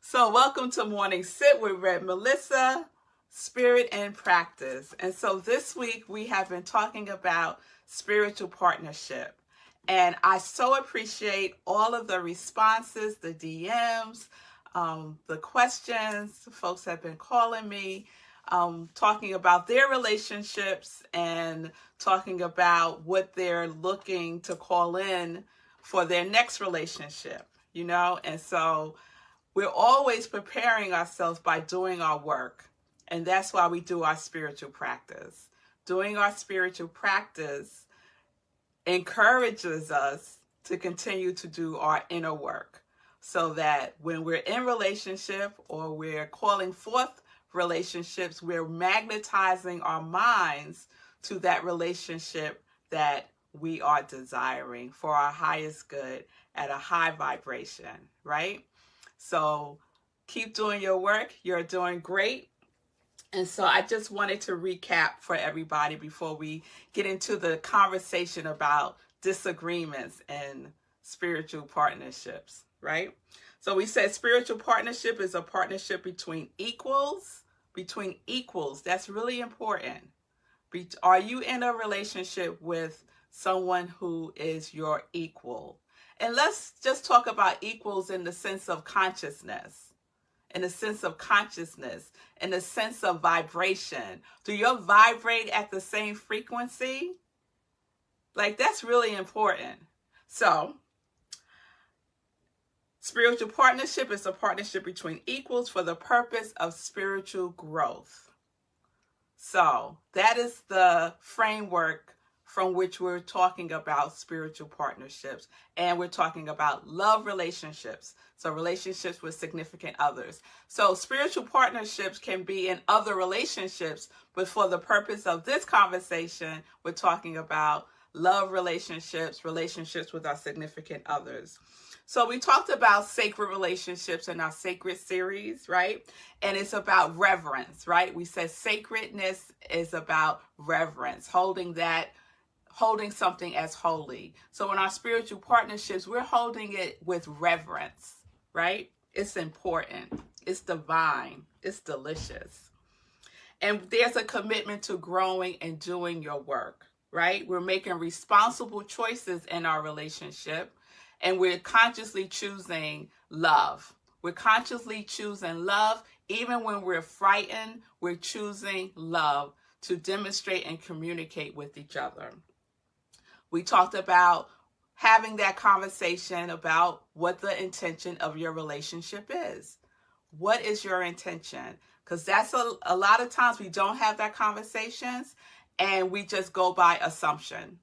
So welcome to Morning Sit with Red Melissa, Spirit and Practice. And so this week we have been talking about spiritual partnership. And I so appreciate all of the responses, the DMs, the questions. Folks have been calling me, talking about their relationships and talking about what they're looking to call in for their next relationship, And so we're always preparing ourselves by doing our work. And that's why we do our spiritual practice. Doing our spiritual practice encourages us to continue to do our inner work so that when we're in relationship or we're calling forth relationships, we're magnetizing our minds to that relationship that we are desiring for our highest good at a high vibration, right? So keep doing your work. You're doing great. And so I just wanted to recap for everybody before we get into the conversation about disagreements and spiritual partnerships, right? So we said spiritual partnership is a partnership between equals. That's really important. Are you in a relationship with someone who is your equal? And let's just talk about equals in the sense of consciousness, in the sense of vibration. Do you vibrate at the same frequency? That's really important. So, spiritual partnership is a partnership between equals for the purpose of spiritual growth. So, that is the framework from which we're talking about spiritual partnerships. And we're talking about love relationships. So relationships with significant others. So spiritual partnerships can be in other relationships, but for the purpose of this conversation, we're talking about love relationships with our significant others. So we talked about sacred relationships in our sacred series, right? And it's about reverence, right? We said sacredness is about reverence, holding something as holy. So in our spiritual partnerships, we're holding it with reverence, right? It's important. It's divine. It's delicious. And there's a commitment to growing and doing your work, right? We're making responsible choices in our relationship, and we're consciously choosing love. We're consciously choosing love. Even when we're frightened, we're choosing love to demonstrate and communicate with each other. We talked about having that conversation about what the intention of your relationship is. What is your intention? Because that's a lot of times we don't have that conversations and we just go by assumption.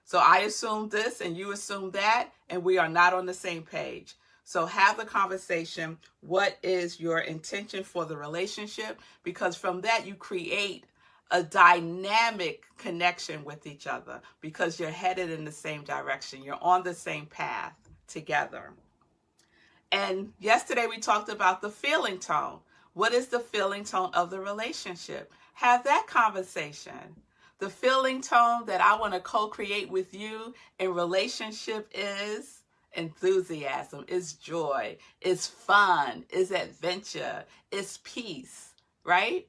So I assume this and you assume that, and we are not on the same page. So have the conversation. What is your intention for the relationship? Because from that you create a dynamic connection with each other because you're headed in the same direction. You're on the same path together. And yesterday we talked about the feeling tone. What is the feeling tone of the relationship? Have that conversation. The feeling tone that I want to co-create with you in relationship is enthusiasm, is joy, is fun, is adventure, is peace, right?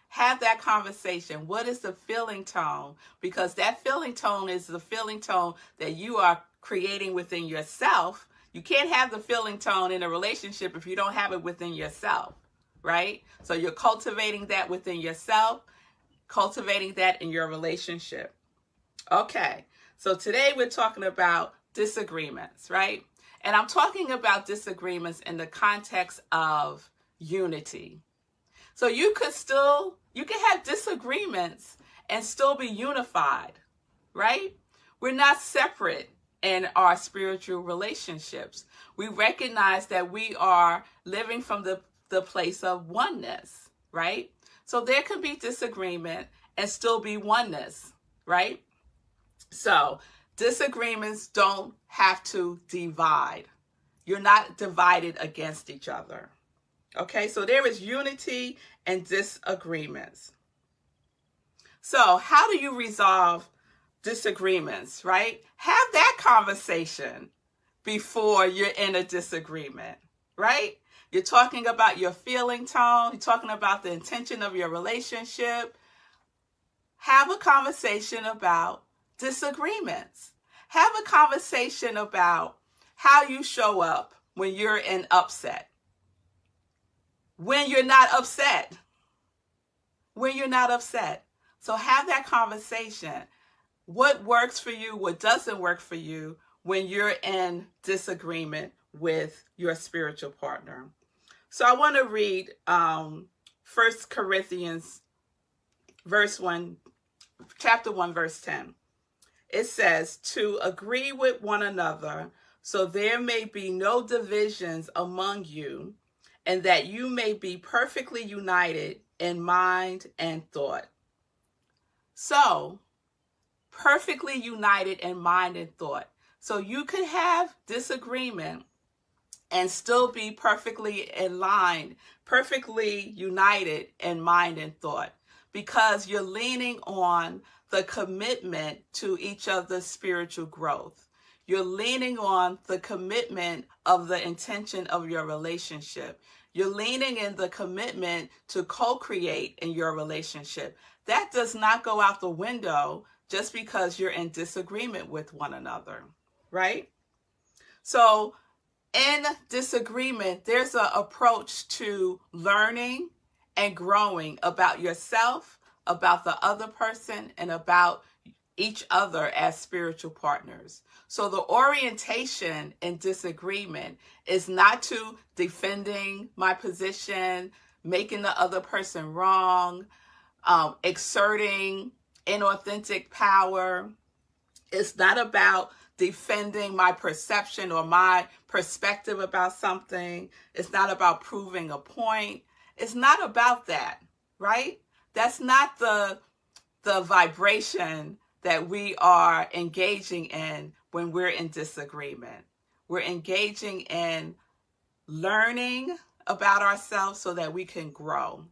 Have that conversation. What is the feeling tone? Because that feeling tone is the feeling tone that you are creating within yourself. You can't have the feeling tone in a relationship if you don't have it within yourself, right? So you're cultivating that within yourself, cultivating that in your relationship. Okay, so today we're talking about disagreements, right? And I'm talking about disagreements in the context of unity. So you can have disagreements and still be unified, right? We're not separate in our spiritual relationships. We recognize that we are living from the place of oneness, right? So there can be disagreement and still be oneness, right? So disagreements don't have to divide. You're not divided against each other. Okay, so there is unity and disagreements. So how do you resolve disagreements, right? Have that conversation before you're in a disagreement. right? You're talking about your feeling tone. You're talking about the intention of your relationship. Have a conversation about disagreements. Have a conversation about how you show up when you're in upset. When you're not upset. When you're not upset. So have that conversation. What works for you, what doesn't work for you when you're in disagreement with your spiritual partner. So I want to read 1 Corinthians chapter 1, verse 10. It says, to agree with one another, so there may be no divisions among you, and that you may be perfectly united in mind and thought. So, perfectly united in mind and thought. So you can have disagreement and still be perfectly aligned, perfectly united in mind and thought, because you're leaning on the commitment to each other's spiritual growth. You're leaning on the commitment of the intention of your relationship. You're leaning in the commitment to co-create in your relationship. That does not go out the window just because you're in disagreement with one another, right? So in disagreement, there's an approach to learning and growing about yourself, about the other person, and about each other as spiritual partners. So the orientation in disagreement is not to defending my position, making the other person wrong, exerting inauthentic power. It's not about defending my perception or my perspective about something. It's not about proving a point. It's not about that, right? That's not the vibration that we are engaging in when we're in disagreement. We're engaging in learning about ourselves so that we can grow.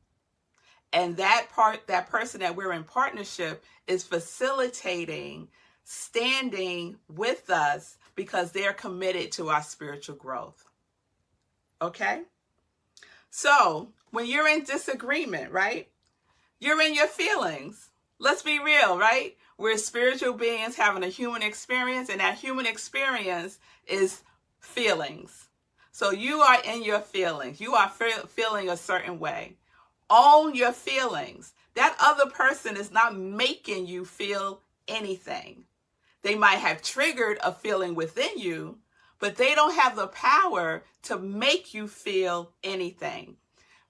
And that person that we're in partnership is facilitating, standing with us because they're committed to our spiritual growth. Okay? So when you're in disagreement, right? You're in your feelings. Let's be real, right? We're spiritual beings having a human experience, and that human experience is feelings. So you are in your feelings. You are feeling a certain way. Own your feelings. That other person is not making you feel anything. They might have triggered a feeling within you, but they don't have the power to make you feel anything.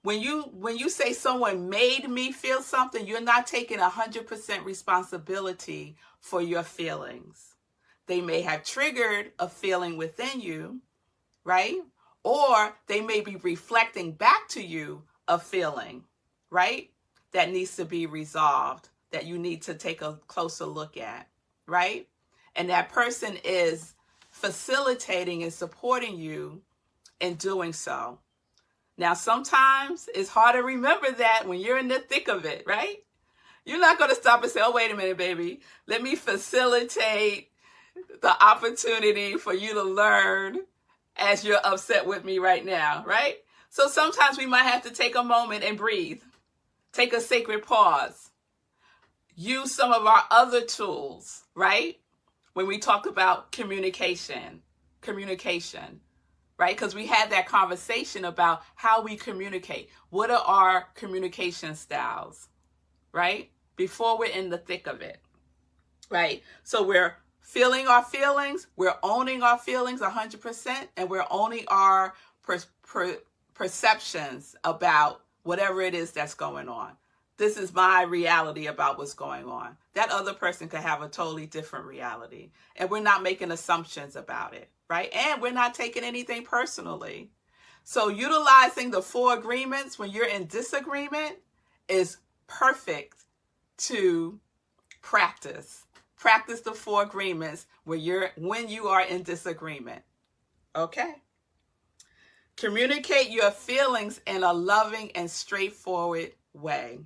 When you say someone made me feel something, you're not taking 100% responsibility for your feelings. They may have triggered a feeling within you, right? Or they may be reflecting back to you a feeling, right? That needs to be resolved, that you need to take a closer look at, right? And that person is facilitating and supporting you in doing so. Now, sometimes it's hard to remember that when you're in the thick of it, right? You're not going to stop and say, oh, wait a minute, baby. Let me facilitate the opportunity for you to learn as you're upset with me right now, right? So sometimes we might have to take a moment and breathe. Take a sacred pause. Use some of our other tools, right? When we talk about communication, right? Because we had that conversation about how we communicate. What are our communication styles, right? Before we're in the thick of it, right? So we're feeling our feelings, we're owning our feelings 100%, and we're owning our perceptions about whatever it is that's going on. This is my reality about what's going on. That other person could have a totally different reality. And we're not making assumptions about it, right? And we're not taking anything personally. So utilizing the 4 agreements when you're in disagreement is perfect to practice. Practice the 4 agreements when you are in disagreement. Okay? Communicate your feelings in a loving and straightforward way.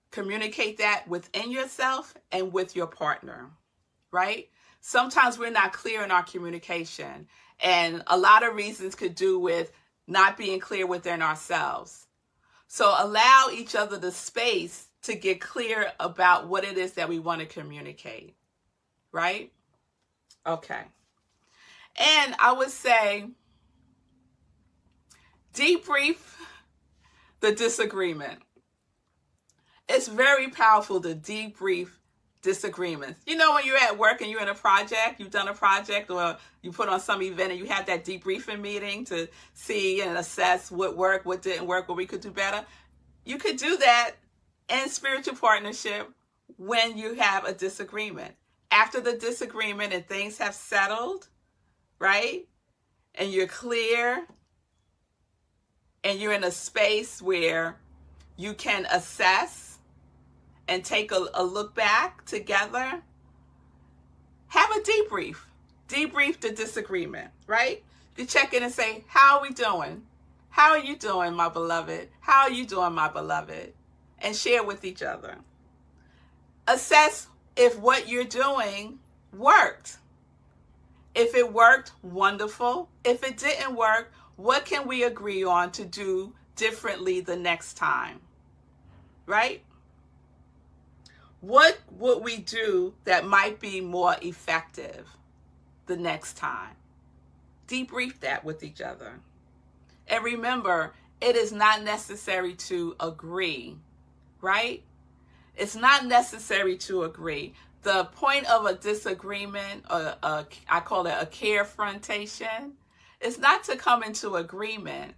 Communicate that within yourself and with your partner, right? Sometimes we're not clear in our communication, and a lot of reasons could do with not being clear within ourselves. So allow each other the space to get clear about what it is that we want to communicate, right? Okay. And I would say, debrief the disagreement. It's very powerful to debrief disagreements. You know, when you're at work and you're in a project, you've done a project, or you put on some event and you have that debriefing meeting to see and assess what worked, what didn't work, what we could do better. You could do that in spiritual partnership when you have a disagreement. After the disagreement and things have settled, right? And you're clear and you're in a space where you can assess and take a look back together, have a debrief. Debrief the disagreement, right? You check in and say, how are we doing? How are you doing, my beloved? How are you doing, my beloved? And share with each other. Assess if what you're doing worked. If it worked, wonderful. If it didn't work, what can we agree on to do differently the next time? Right? What would we do that might be more effective the next time? Debrief that with each other. And remember, it is not necessary to agree, right? It's not necessary to agree. The point of a disagreement, I call it a carefrontation, is not to come into agreement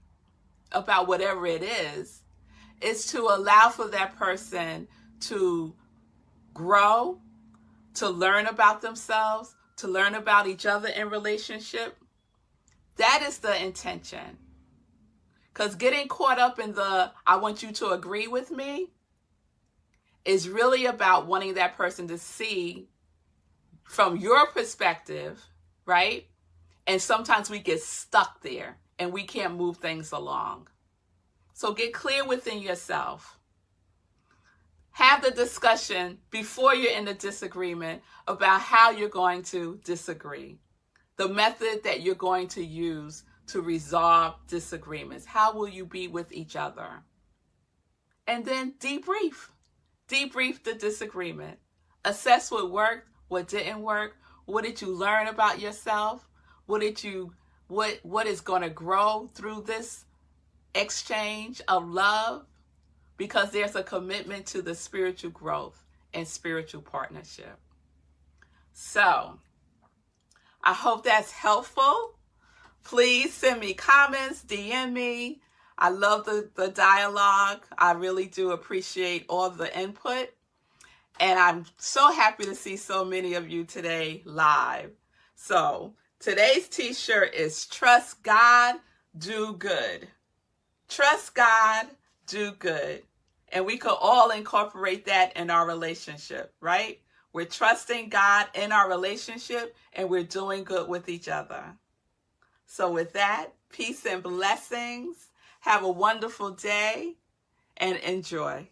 about whatever it is. It's to allow for that person to grow, to learn about themselves, to learn about each other in relationship. That is the intention. Because getting caught up in the, I want you to agree with me, is really about wanting that person to see from your perspective, right? And sometimes we get stuck there and we can't move things along. So get clear within yourself. Have the discussion before you're in the disagreement about how you're going to disagree. The method that you're going to use to resolve disagreements. How will you be with each other? And then debrief. Debrief the disagreement. Assess what worked, what didn't work. What did you learn about yourself? What is going to grow through this exchange of love? Because there's a commitment to the spiritual growth and spiritual partnership. So, I hope that's helpful. Please send me comments, DM me. I love the dialogue. I really do appreciate all the input. And I'm so happy to see so many of you today live. So today's t-shirt is Trust God, Do Good. Trust God, do good. And we could all incorporate that in our relationship, right? We're trusting God in our relationship and we're doing good with each other. So with that, peace and blessings. Have a wonderful day and enjoy.